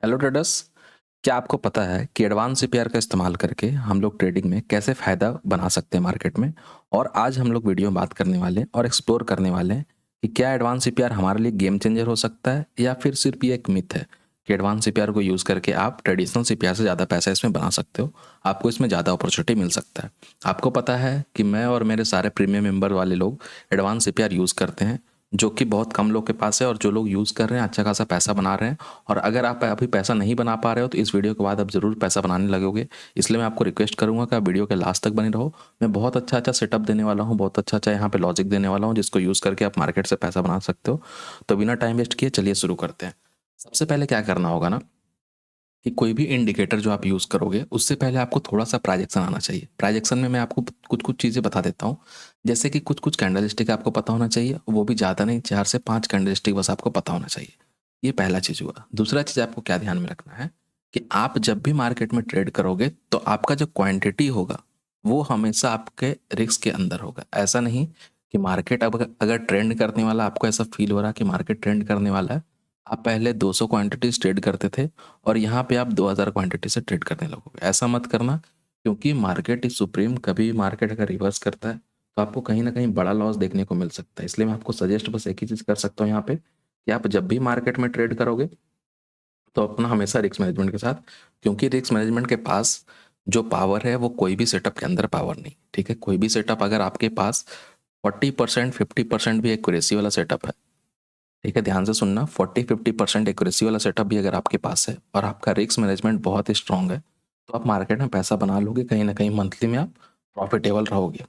Hello traders. क्या आपको पता है कि एडवांस सीपीआर का इस्तेमाल करके हम लोग ट्रेडिंग में कैसे फ़ायदा बना सकते हैं मार्केट में। और आज हम लोग वीडियो में बात करने वाले हैं और एक्सप्लोर करने वाले हैं कि क्या एडवांस सीपीआर हमारे लिए गेम चेंजर हो सकता है या फिर सिर्फ ये एक मिथ है कि एडवांस सीपीआर को यूज़ करके आप ट्रेडिशनल सीपीआर से ज़्यादा पैसा इसमें बना सकते हो, आपको इसमें ज़्यादा अपॉर्चुनिटी मिल सकता है। आपको पता है कि मैं और मेरे सारे प्रीमियम मेंबर वाले लोग एडवांस सीपीआर यूज़ करते हैं, जो कि बहुत कम लोग के पास है, और जो लोग यूज़ कर रहे हैं अच्छा खासा पैसा बना रहे हैं। और अगर आप अभी पैसा नहीं बना पा रहे हो तो इस वीडियो के बाद आप ज़रूर पैसा बनाने लगोगे। इसलिए मैं आपको रिक्वेस्ट करूंगा कि आप वीडियो के लास्ट तक बने रहो। मैं बहुत अच्छा अच्छा सेटअप देने वाला हूँ, बहुत अच्छा अच्छा यहाँ पे लॉजिक देने वाला हूँ जिसको यूज़ करके आप मार्केट से पैसा बना सकते हो। तो बिना टाइम वेस्ट किए चलिए शुरू करते हैं। सबसे पहले क्या करना होगा ना कि कोई भी इंडिकेटर जो आप यूज़ करोगे उससे पहले आपको थोड़ा सा प्राइजेक्शन आना चाहिए। प्राइजेक्शन में मैं आपको कुछ कुछ चीज़ें बता देता हूँ। जैसे कि कुछ कुछ कैंडलस्टिक आपको पता होना चाहिए, वो भी ज़्यादा नहीं, 4 से 5 कैंडलस्टिक बस आपको पता होना चाहिए। ये पहला चीज़ हुआ। दूसरा चीज़ आपको क्या ध्यान में रखना है कि आप जब भी मार्केट में ट्रेड करोगे तो आपका जो क्वांटिटी होगा वो हमेशा आपके रिस्क के अंदर होगा। ऐसा नहीं कि मार्केट अब अगर ट्रेंड करने वाला, आपको ऐसा फील हो रहा है कि मार्केट ट्रेंड करने वाला है, आप पहले 200 क्वांटिटीज ट्रेड करते थे और यहाँ पे आप 2000 क्वांटिटी से ट्रेड करने लगोगे। ऐसा मत करना, क्योंकि मार्केट इज सुप्रीम। कभी मार्केट अगर रिवर्स करता है तो आपको कहीं ना कहीं बड़ा लॉस देखने को मिल सकता है। इसलिए मैं आपको सजेस्ट बस एक ही चीज़ कर सकता हूँ यहाँ पे कि आप जब भी मार्केट में ट्रेड करोगे तो अपना हमेशा रिस्क मैनेजमेंट के साथ, क्योंकि रिस्क मैनेजमेंट के पास जो पावर है वो कोई भी सेटअप के अंदर पावर नहीं। ठीक है, कोई भी सेटअप अगर आपके पास 40% 50% भी एक्यूरेसी वाला सेटअप है, ठीक है, ध्यान से सुनना, 40-50% एक्यूरेसी वाला सेटअप भी अगर आपके पास है और आपका रिस्क मैनेजमेंट बहुत ही स्ट्रांग है, तो आप मार्केट में पैसा बना लोगे। कहीं ना कहीं मंथली में आप प्रॉफिटेबल रहोगे।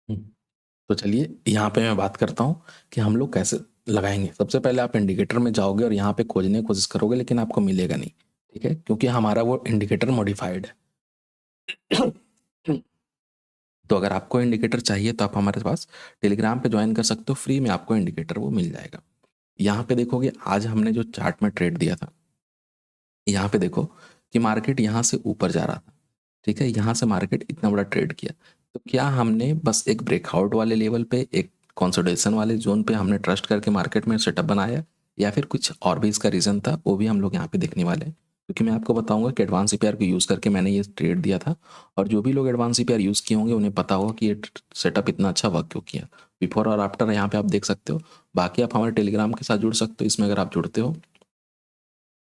हम्म, तो चलिए यहाँ पे मैं बात करता हूँ कि हम लोग कैसे लगाएंगे। सबसे पहले आप इंडिकेटर में जाओगे और यहाँ पे खोजने की कोशिश करोगे, लेकिन आपको मिलेगा नहीं। ठीक है, क्योंकि हमारा वो इंडिकेटर मॉडिफाइड है। तो अगर आपको इंडिकेटर चाहिए तो आप हमारे पास टेलीग्राम पे ज्वाइन कर सकते हो, फ्री में आपको इंडिकेटर वो मिल जाएगा। यहाँ पे देखोगे आज हमने जो चार्ट में ट्रेड दिया था, यहाँ पे देखो कि मार्केट यहाँ से ऊपर जा रहा था। ठीक है, यहाँ से मार्केट इतना बड़ा ट्रेड किया। तो क्या हमने बस एक ब्रेकआउट वाले लेवल पे, एक कंसोलिडेशन वाले जोन पे हमने ट्रस्ट करके मार्केट में सेटअप बनाया, या फिर कुछ और भी इसका रीज़न था, वो भी हम लोग यहाँ पे देखने वाले हैं। क्योंकि मैं आपको बताऊंगा कि एडवांस सीपीआर को यूज़ करके मैंने ये ट्रेड दिया था, और जो भी लोग एडवांस सीपीआर यूज़ किए होंगे उन्हें पता होगा कि ये सेटअप इतना अच्छा वर्क क्यों किया। बिफोर और आफ्टर यहाँ पे आप देख सकते हो। बाकी आप हमारे टेलीग्राम के साथ जुड़ सकते हो, इसमें अगर आप जुड़ते हो।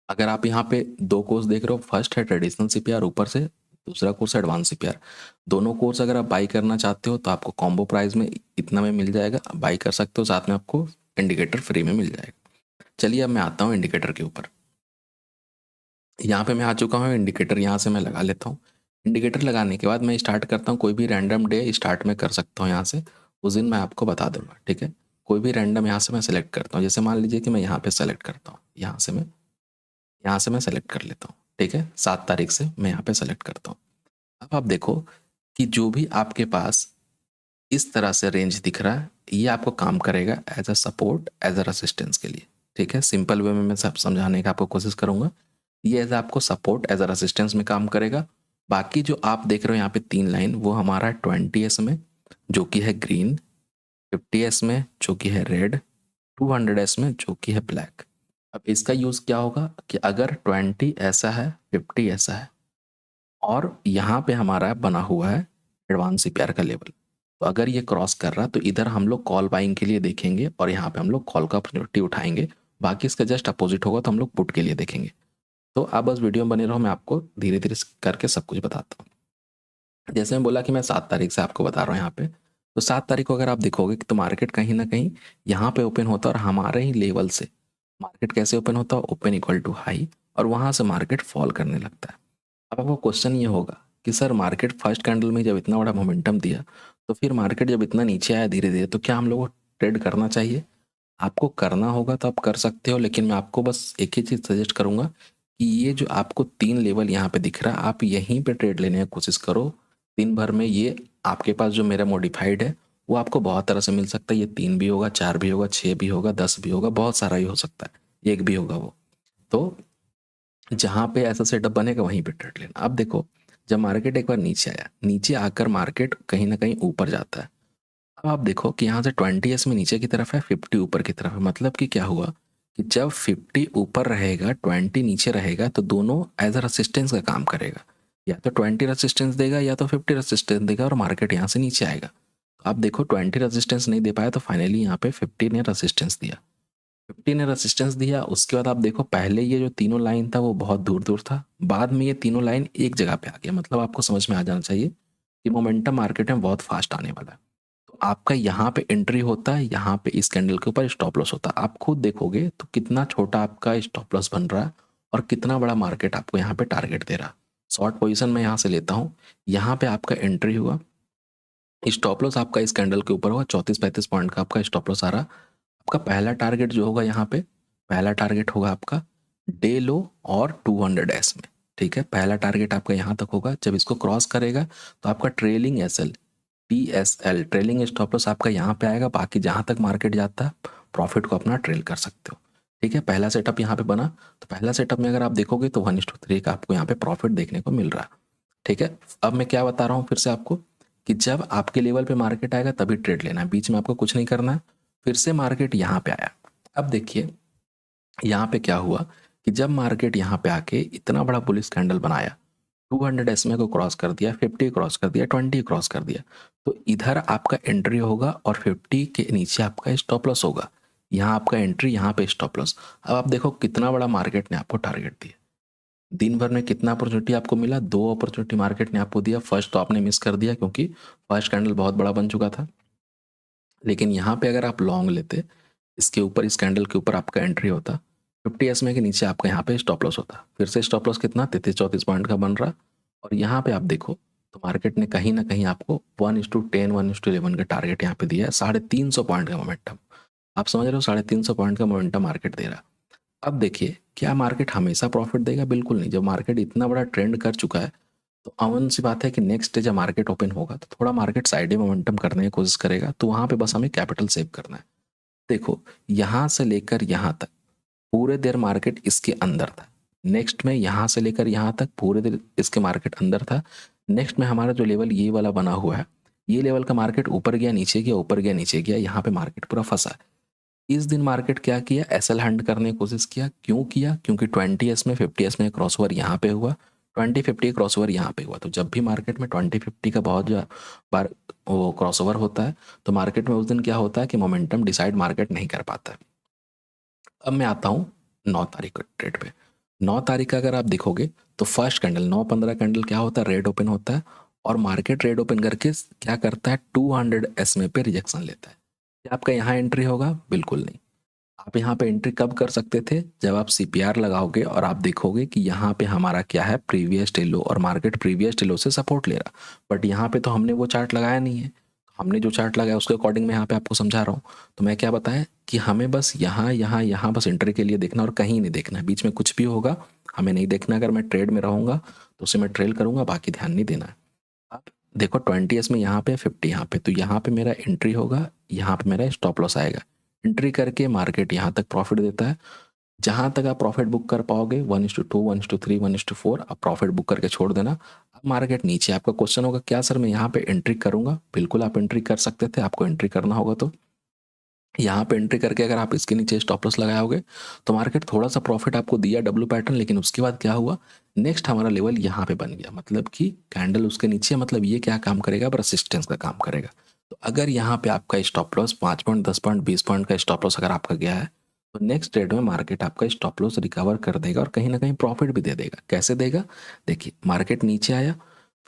अगर आप यहाँ पे दो कोर्स देख रहे हो, फर्स्ट है ट्रेडिशनल सीपीआर, ऊपर से दूसरा कोर्स है एडवांस सीपीआर। दोनों कोर्स अगर आप बाई करना चाहते हो तो आपको कॉम्बो प्राइस में इतना में मिल जाएगा, आप बाई कर सकते हो, साथ में आपको इंडिकेटर फ्री में मिल जाएगा। चलिए अब मैं आता हूँ इंडिकेटर के ऊपर। यहाँ पे मैं आ चुका हूँ, इंडिकेटर यहाँ से मैं लगा लेता हूँ। इंडिकेटर लगाने के बाद मैं स्टार्ट करता हूँ, कोई भी रैंडम डे स्टार्ट में कर सकता हूँ यहाँ से, उस दिन मैं आपको बता दूंगा। ठीक है, कोई भी रैंडम यहाँ से मैं सेलेक्ट करता हूँ। जैसे मान लीजिए कि मैं यहाँ पे सेलेक्ट करता हूँ, यहाँ से मैं सेलेक्ट कर लेता हूँ। ठीक है, 7 तारीख से मैं यहाँ पे सेलेक्ट करता हूँ। अब आप देखो कि जो भी आपके पास इस तरह से रेंज दिख रहा है, ये आपको काम करेगा as a support, as a resistance के लिए। ठीक है, सिंपल वे में मैं सब समझाने का आपको कोशिश करूंगा। ये एज आपको सपोर्ट, एज अ रेसिस्टेंस में काम करेगा। बाकी जो आप देख रहे हो यहाँ पे 3 लाइन, वो हमारा 20s में जो कि है ग्रीन, 50s में जो कि है रेड, 200s में जो कि है ब्लैक। अब इसका यूज़ क्या होगा कि अगर 20 ऐसा है, 50 ऐसा है, और यहाँ पे हमारा बना हुआ है एडवांस सीपीआर का लेवल, तो अगर ये क्रॉस कर रहा है तो इधर हम लोग कॉल बाइंग के लिए देखेंगे और यहाँ पे हम लोग कॉल का अपॉर्चुनिटी उठाएंगे। बाकी इसका जस्ट अपोजिट होगा तो हम लोग पुट के लिए देखेंगे। तो आप बस वीडियो में बने रहो, मैं आपको धीरे धीरे करके सब कुछ बताता हूँ। जैसे मैं बोला कि मैं 7 तारीख से आपको बता रहा हूँ यहाँ पे, तो 7 तारीख को अगर आप देखोगे कि तो मार्केट कहीं ना कहीं यहाँ पे ओपन होता है, और हमारे ही लेवल से मार्केट कैसे ओपन होता है, ओपन इक्वल टू हाई, और वहाँ से मार्केट फॉल करने लगता है। अब आपको क्वेश्चन ये होगा कि सर मार्केट फर्स्ट कैंडल में जब इतना बड़ा मोमेंटम दिया, तो फिर मार्केट जब इतना नीचे आया धीरे धीरे, तो क्या हम लोग को ट्रेड करना चाहिए? आपको करना होगा तो आप कर सकते हो, लेकिन मैं आपको बस एक ही चीज़ सजेस्ट करूंगा कि ये जो आपको 3 लेवल यहाँ पे दिख रहा है, आप यहीं पे ट्रेड लेने की कोशिश करो दिन भर में। ये आपके पास जो मेरा मॉडिफाइड है वो आपको बहुत तरह से मिल सकता है। ये 3 भी होगा, 4 भी होगा, 6 भी होगा, 10 भी होगा, बहुत सारा ही हो सकता है, एक भी होगा वो। तो जहाँ पे ऐसा सेटअप बनेगा वहीं पे ट्रेड लेना। अब देखो, जब मार्केट एक बार नीचे आया, नीचे आकर मार्केट कहीं ना कहीं ऊपर जाता है। अब आप देखो कि यहाँ से 20s में नीचे की तरफ है, 50 ऊपर की तरफ है। मतलब कि क्या हुआ कि जब 50 ऊपर रहेगा 20 नीचे रहेगा तो दोनों एज अ रेसिस्टेंस का काम करेगा। या तो 20 रेसिस्टेंस देगा या तो 50 रेसिस्टेंस देगा और मार्केट यहाँ से नीचे आएगा। तो आप देखो 20 रेसिस्टेंस नहीं दे पाया तो फाइनली यहाँ पे 50 ने रेसिस्टेंस दिया। 50 ने रेसिस्टेंस दिया, उसके बाद आप देखो पहले ये जो तीनों लाइन था वो बहुत दूर दूर था, बाद में ये तीनों लाइन एक जगह पे आ गया। मतलब आपको समझ में आ जाना चाहिए कि मोमेंटम मार्केट में बहुत फास्ट आने वाला है। तो आपका यहाँ पे एंट्री होता है, यहाँ पे इस कैंडल के ऊपर स्टॉप लॉस होता है। आप खुद देखोगे तो कितना छोटा आपका स्टॉप लॉस बन रहा है और कितना बड़ा मार्केट आपको यहाँ पे टारगेट दे रहा है। शॉर्ट पोजीशन में यहाँ से लेता हूँ, यहाँ पे आपका एंट्री हुआ, स्टॉप लॉस आपका इस कैंडल के ऊपर हुआ 34-35 पॉइंट का आपका स्टॉप लॉस आ रहा। आपका पहला टारगेट जो होगा यहाँ पे, पहला टारगेट होगा आपका डे लो और 200 में। ठीक है, पहला टारगेट आपका यहाँ तक होगा। जब इसको क्रॉस करेगा तो आपका trailing SL TSL trailing stop loss आपका यहाँ पे आएगा। बाकी जहाँ तक मार्केट जाता है प्रॉफिट को अपना ट्रेल कर सकते हो। ठीक है, पहला सेटअप यहाँ पे बना, तो पहला सेटअप में अगर आप देखोगे तो 1:3 का आपको यहाँ पे प्रॉफिट देखने को मिल रहा है। ठीक है, अब मैं क्या बता रहा हूँ फिर से आपको कि जब आपके लेवल पे मार्केट आएगा तभी ट्रेड लेना है, बीच में आपको कुछ नहीं करना है। फिर से मार्केट यहाँ पे आया, अब देखिए यहाँ पे क्या हुआ कि जब मार्केट यहाँ पे आके इतना बड़ा बुलिश कैंडल बनाया, 200 SMA को क्रॉस कर दिया, 50 क्रॉस कर दिया, 20 क्रॉस कर दिया, तो इधर आपका एंट्री होगा और 50 के नीचे आपका स्टॉप लॉस होगा। यहाँ आपका एंट्री, यहाँ पे स्टॉप लॉस। अब आप देखो कितना बड़ा मार्केट ने आपको टारगेट दिया। दिन भर में कितना अपॉर्चुनिटी आपको मिला, 2 अपॉर्चुनिटी मार्केट ने आपको दिया। फर्स्ट तो आपने मिस कर दिया क्योंकि फर्स्ट कैंडल बहुत बड़ा बन चुका था। लेकिन यहाँ पे अगर आप लॉन्ग लेते, इसके ऊपर इस कैंडल के ऊपर आपका एंट्री होता, 50 SMA के नीचे आपका यहाँ पे स्टॉप लॉस होता। फिर से स्टॉप लॉस कितना 33-34 पॉइंट का बन रहा। और यहाँ पे आप देखो तो मार्केट ने कहीं ना कहीं आपको 1:10 1:11 का टारगेट यहाँ पे दिया है। 350 पॉइंट का मोमेंटम, आप समझ रहे हो, 350 पॉइंट का मोमेंटम मार्केट दे रहा। अब देखिए क्या मार्केट हमेशा प्रॉफिट देगा? बिल्कुल नहीं। जब मार्केट इतना बड़ा ट्रेंड कर चुका है तो अमन सी बात है कि नेक्स्ट डे जब मार्केट ओपन होगा तो थोड़ा मार्केट साइड में मोमेंटम करने की कोशिश करेगा। तो वहां पे बस हमें कैपिटल सेव करना है। देखो यहाँ से लेकर यहाँ तक पूरे देर मार्केट इसके अंदर था। नेक्स्ट में यहाँ से लेकर यहाँ तक पूरे देर इसके मार्केट अंदर था। नेक्स्ट में हमारा जो लेवल ये वाला बना हुआ है, ये लेवल का मार्केट ऊपर गया नीचे गया, ऊपर गया नीचे गया, यहाँ पे मार्केट पूरा फंसा है। इस दिन मार्केट क्या किया, एसएल हंड करने की कोशिश किया। क्यों किया? क्योंकि 20 में 50 में क्रॉसओवर यहाँ पे हुआ, 20-50 क्रॉसओवर यहाँ पे हुआ। तो जब भी मार्केट में 20-50 का बहुत बार वो क्रॉसओवर होता है तो मार्केट में उस दिन क्या होता है कि मोमेंटम डिसाइड मार्केट नहीं कर पाता है। अब मैं आता हूँ 9 तारीख के ट्रेड पे। 9 तारीख का अगर आप देखोगे तो फर्स्ट कैंडल 9:15 कैंडल क्या होता है, रेड ओपन होता है और मार्केट रेड ओपन करके क्या करता है, 200 SMA पे रिजेक्शन लेता है। क्या आपका यहाँ एंट्री होगा? बिल्कुल नहीं। आप यहाँ पे एंट्री कब कर सकते थे? जब आप CPR लगाओगे और आप देखोगे कि यहाँ पे हमारा क्या है, प्रीवियस डे लो, और मार्केट प्रीवियस डे लो से सपोर्ट ले रहा। बट यहाँ पे तो हमने वो चार्ट लगाया नहीं है। हमने जो चार्ट लगाया उसके अकॉर्डिंग मैं यहाँ पे आपको समझा रहा हूँ। तो मैं क्या बताया कि हमें बस यहाँ यहाँ यहाँ बस एंट्री के लिए देखना और कहीं नहीं देखना है। बीच में कुछ भी होगा हमें नहीं देखना। अगर मैं ट्रेड में रहूँगा तो उसे मैं ट्रेल करूँगा, बाकी ध्यान नहीं देना है। आप देखो 20 में यहाँ पे 50 यहाँ पे, तो यहाँ पे मेरा एंट्री होगा, यहाँ पे मेरा स्टॉप लॉस आएगा। एंट्री करके मार्केट यहाँ तक प्रॉफिट देता है। जहाँ तक आप प्रॉफिट बुक कर पाओगे 1:2 1:3 1:4 आप प्रॉफिट बुक करके छोड़ देना। अब मार्केट नीचे, आपका क्वेश्चन होगा क्या सर मैं यहाँ पे एंट्री करूंगा? बिल्कुल आप एंट्री कर सकते थे। आपको एंट्री करना होगा तो यहाँ पे एंट्री करके अगर आप इसके नीचे स्टॉप लॉस लगाओगे तो मार्केट थोड़ा सा प्रॉफिट आपको दिया डब्ल्यू पैटर्न। लेकिन उसके बाद क्या हुआ, नेक्स्ट हमारा लेवल यहाँ पे बन गया, मतलब कि कैंडल उसके नीचे, मतलब ये क्या काम करेगा, रेसिस्टेंस का काम करेगा। तो अगर यहाँ पे आपका stop loss 5 point 10 point 20 point का स्टॉप लॉस अगर आपका गया है तो नेक्स्ट ट्रेड में मार्केट आपका स्टॉप लॉस रिकवर कर देगा और कहीं ना कहीं प्रॉफिट भी दे देगा। कैसे देगा? देखिए मार्केट नीचे आया,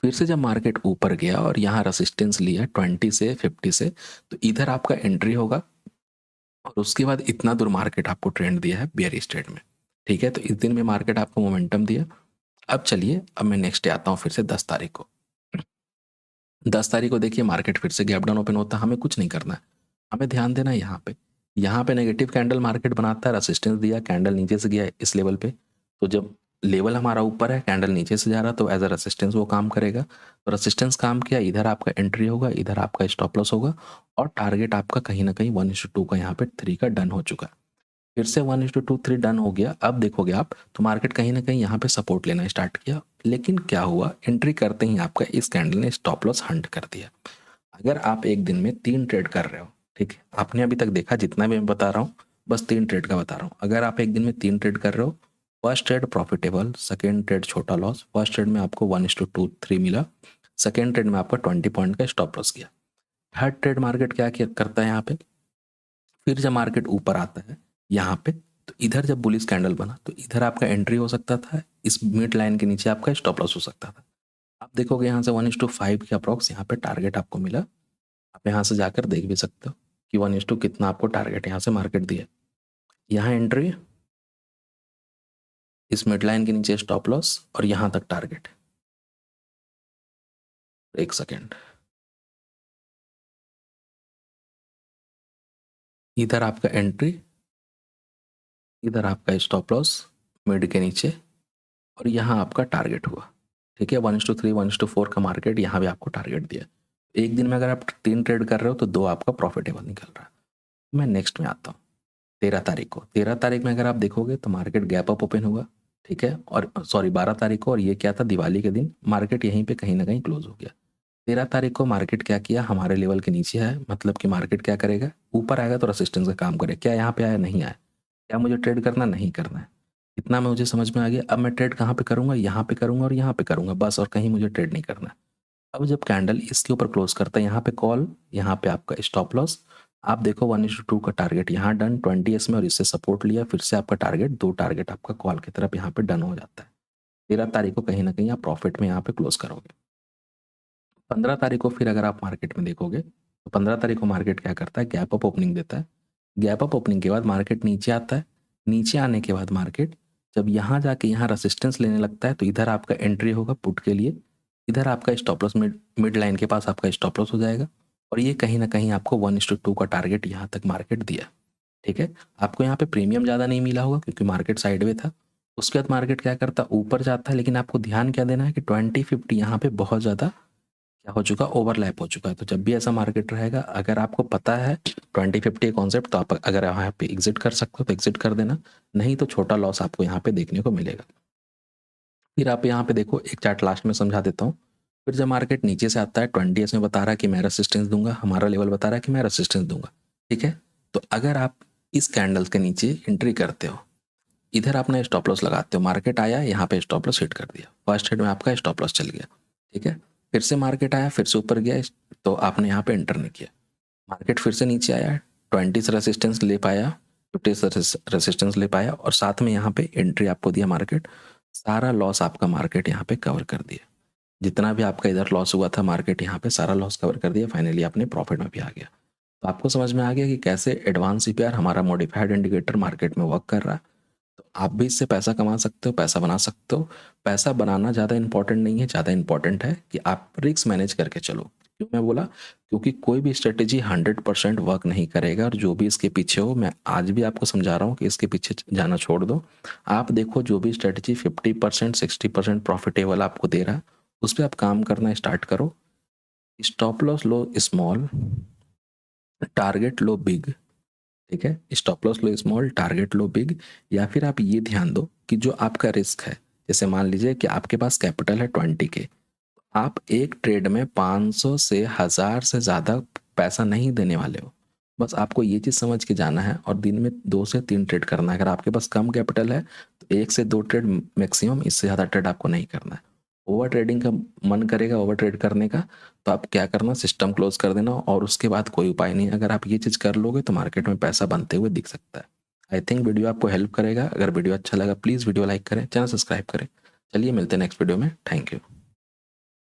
फिर से जब मार्केट ऊपर गया और यहाँ रेसिस्टेंस लिया 20 से 50 से, तो इधर आपका एंट्री होगा और उसके बाद इतना दूर मार्केट आपको ट्रेंड दिया है बेयरिश ट्रेड में। ठीक है, तो इस दिन में मार्केट आपको मोमेंटम दिया। अब चलिए, अब मैं नेक्स्ट डे आता हूँ फिर से 10 तारीख को। 10 तारीख को देखिए मार्केट फिर से गैप डाउन ओपन होता है। हमें कुछ नहीं करना है, हमें ध्यान देना है यहाँ पे। यहाँ पे नेगेटिव कैंडल मार्केट बनाता है, रेसिस्टेंस दिया, कैंडल नीचे से गया इस लेवल पे। तो जब लेवल हमारा ऊपर है, कैंडल नीचे से जा रहा, तो एज अ रेसिस्टेंस वो काम करेगा। तो रेसिस्टेंस काम किया, इधर आपका एंट्री होगा, इधर आपका स्टॉप लॉस होगा और टारगेट आपका कहीं ना कहीं 1:2 का यहाँ पे 3 का डन हो चुका है। फिर से 1:2 3 डन हो गया। अब देखोगे आप तो मार्केट कहीं ना कहीं यहाँ पे सपोर्ट लेना स्टार्ट किया। लेकिन क्या हुआ, एंट्री करते ही आपका इस कैंडल ने स्टॉप लॉस हंट कर दिया। अगर आप एक दिन में 3 ट्रेड कर रहे हो, ठीक है, आपने अभी तक देखा जितना भी मैं बता रहा हूँ बस 3 ट्रेड का बता रहा हूँ। अगर आप एक दिन में 3 ट्रेड कर रहे हो, first trade profitable, second trade छोटा लॉस, फर्स्ट ट्रेड में आपको 1:2 3 मिला, सेकेंड ट्रेड में आपको 20 पॉइंट का स्टॉप लॉस किया। थर्ड ट्रेड मार्केट क्या करता है यहाँ पे, फिर जब मार्केट ऊपर आता है यहाँ पे, तो इधर जब बुलिश कैंडल बना तो इधर आपका एंट्री हो सकता था, इस मिड लाइन के नीचे आपका स्टॉप लॉस हो सकता था। आप देखोगे यहाँ से 1:5 के अप्रॉक्स यहाँ पे टारगेट आपको मिला। आप यहाँ से जाकर देख भी सकते हो कि 1:2 कितना आपको टारगेट यहाँ से मार्केट दिया। यहाँ एंट्री, इस मिड लाइन के नीचे स्टॉप लॉस और यहाँ तक टारगेट। एक सेकेंड, इधर आपका एंट्री, इधर आपका स्टॉप लॉस मिड के नीचे और यहाँ आपका टारगेट हुआ। ठीक है, 1:3 1:4 का मार्केट यहाँ भी आपको टारगेट दिया। एक दिन में अगर आप 3 ट्रेड कर रहे हो तो 2 आपका प्रॉफिटेबल निकल रहा है। मैं नेक्स्ट में आता हूँ 13 तारीख को। 13 तारीख में अगर आप देखोगे तो मार्केट गैप अप ओपन हुआ। ठीक है, और सॉरी 12 तारीख को, और ये क्या था, दिवाली के दिन मार्केट यहीं पे कहीं ना कहीं क्लोज हो गया। 13 तारीख को मार्केट क्या किया, हमारे लेवल के नीचे है, मतलब कि मार्केट क्या करेगा, ऊपर आएगा तो रेसिस्टेंस का काम करे। क्या यहाँ पे आया, नहीं आया। क्या मुझे ट्रेड करना, नहीं करना है, इतना मुझे समझ में आ गया। अब मैं ट्रेड कहाँ पे करूँगा, यहाँ पे करूँगा और यहाँ पे करूँगा बस, और कहीं मुझे ट्रेड नहीं करना है। अब जब कैंडल इसके ऊपर क्लोज करता है, यहाँ पे कॉल, यहाँ पे आपका स्टॉप लॉस। आप देखो 1:2 का टारगेट यहाँ डन 20s में, और इससे सपोर्ट लिया, फिर से आपका टारगेट, 2 टारगेट आपका कॉल की तरफ यहाँ पे डन हो जाता है। 13 तारीख को कहीं ना कहीं आप प्रॉफिट में यहाँ पे क्लोज करोगे। 15 तारीख को फिर अगर आप मार्केट में देखोगे तो 15 तारीख को मार्केट क्या करता है, गैप अप ओपनिंग देता है। गैप अप ओपनिंग के बाद मार्केट नीचे आता है। नीचे आने के बाद मार्केट जब यहाँ जाके यहाँ रेसिस्टेंस लेने लगता है तो इधर आपका एंट्री होगा पुट के लिए, इधर आपका स्टॉप लॉस मिड लाइन के पास आपका स्टॉप लॉस हो जाएगा, और ये कहीं ना कहीं आपको 1:2 का टारगेट यहाँ तक मार्केट दिया। ठीक है, आपको यहाँ पे प्रीमियम ज़्यादा नहीं मिला होगा क्योंकि मार्केट साइडवे था। उसके बाद मार्केट क्या करता है, ऊपर जाता है, लेकिन आपको ध्यान क्या देना है कि 2050 यहाँ पे बहुत ज़्यादा क्या हो चुका, ओवरलैप हो चुका है। तो जब भी ऐसा मार्केट रहेगा, अगर आपको पता है 2050 कॉन्सेप्ट, तो आप अगर यहाँ पे एग्जिट कर सकते हो तो एग्जिट कर देना, नहीं तो छोटा लॉस आपको यहाँ पे देखने को मिलेगा। फिर आप यहाँ पे देखो, एक चार्ट लास्ट में समझा देता हूँ। फिर जब मार्केट नीचे से आता है 20s में बता रहा है कि मैं रेसिस्टेंस दूंगा, हमारा लेवल बता रहा है कि मैं रेसिस्टेंस दूंगा। ठीक है, तो अगर आप इस कैंडल के नीचे एंट्री करते हो, इधर आपने स्टॉप लॉस लगाते हो, मार्केट आया यहाँ पे स्टॉप लॉस हिट कर दिया, फर्स्ट हिट में आपका स्टॉप लॉस चल गया। ठीक है, फिर से मार्केट आया, फिर से ऊपर गया, तो आपने यहाँ पे एंटर नहीं किया। मार्केट फिर से नीचे आया, 20 से रेसिस्टेंस ले पाया, 50 से रेसिस्टेंस ले पाया, और साथ में यहाँ पे एंट्री आपको दिया मार्केट। सारा लॉस आपका मार्केट यहाँ पे कवर कर दिया। जितना भी आपका इधर लॉस हुआ था, मार्केट यहाँ पे सारा लॉस कवर कर दिया। फाइनली आपने प्रॉफिट में भी आ गया। तो आपको समझ में आ गया कि कैसे एडवांस सीपीआर, हमारा मॉडिफाइड इंडिकेटर, मार्केट में वर्क कर रहा है। तो आप भी इससे पैसा कमा सकते हो, पैसा बना सकते हो। पैसा बनाना ज़्यादा इंपॉर्टेंट नहीं है, ज़्यादा इंपॉर्टेंट है कि आप रिस्क मैनेज करके चलो। क्यों मैं बोला, क्योंकि कोई भी स्ट्रेटेजी 100% वर्क नहीं करेगा, और जो भी इसके पीछे हो, मैं आज भी आपको समझा रहा हूँ कि इसके पीछे जाना छोड़ दो। आप देखो, जो भी स्ट्रेटेजी 50% 60% प्रॉफिटेबल आपको दे रहा है, उस पर आप काम करना स्टार्ट करो। स्टॉप लॉस लो स्मॉल, टारगेट लो बिग। ठीक है, स्टॉप लॉस लो स्मॉल, टारगेट लो बिग। या फिर आप ये ध्यान दो कि जो आपका रिस्क है, जैसे मान लीजिए कि आपके पास कैपिटल है 20 के, आप एक ट्रेड में 500 से 1000 से ज़्यादा पैसा नहीं देने वाले हो। बस आपको ये चीज़ समझ के जाना है, और दिन में 2 से 3 ट्रेड करना है। अगर आपके पास कम कैपिटल है तो 1 से 2 ट्रेड मैक्सिमम, इससे ज़्यादा ट्रेड आपको नहीं करना है। ओवर ट्रेडिंग का मन करेगा, ओवर ट्रेड करने का, तो आप क्या करना, सिस्टम क्लोज कर देना, और उसके बाद कोई उपाय नहीं। अगर आप ये चीज़ कर लोगे तो मार्केट में पैसा बनते हुए दिख सकता है। आई थिंक वीडियो आपको हेल्प करेगा। अगर वीडियो अच्छा लगा, प्लीज़ वीडियो लाइक करें, चैनल सब्सक्राइब करें। चलिए मिलते हैं नेक्स्ट वीडियो में। Thank you.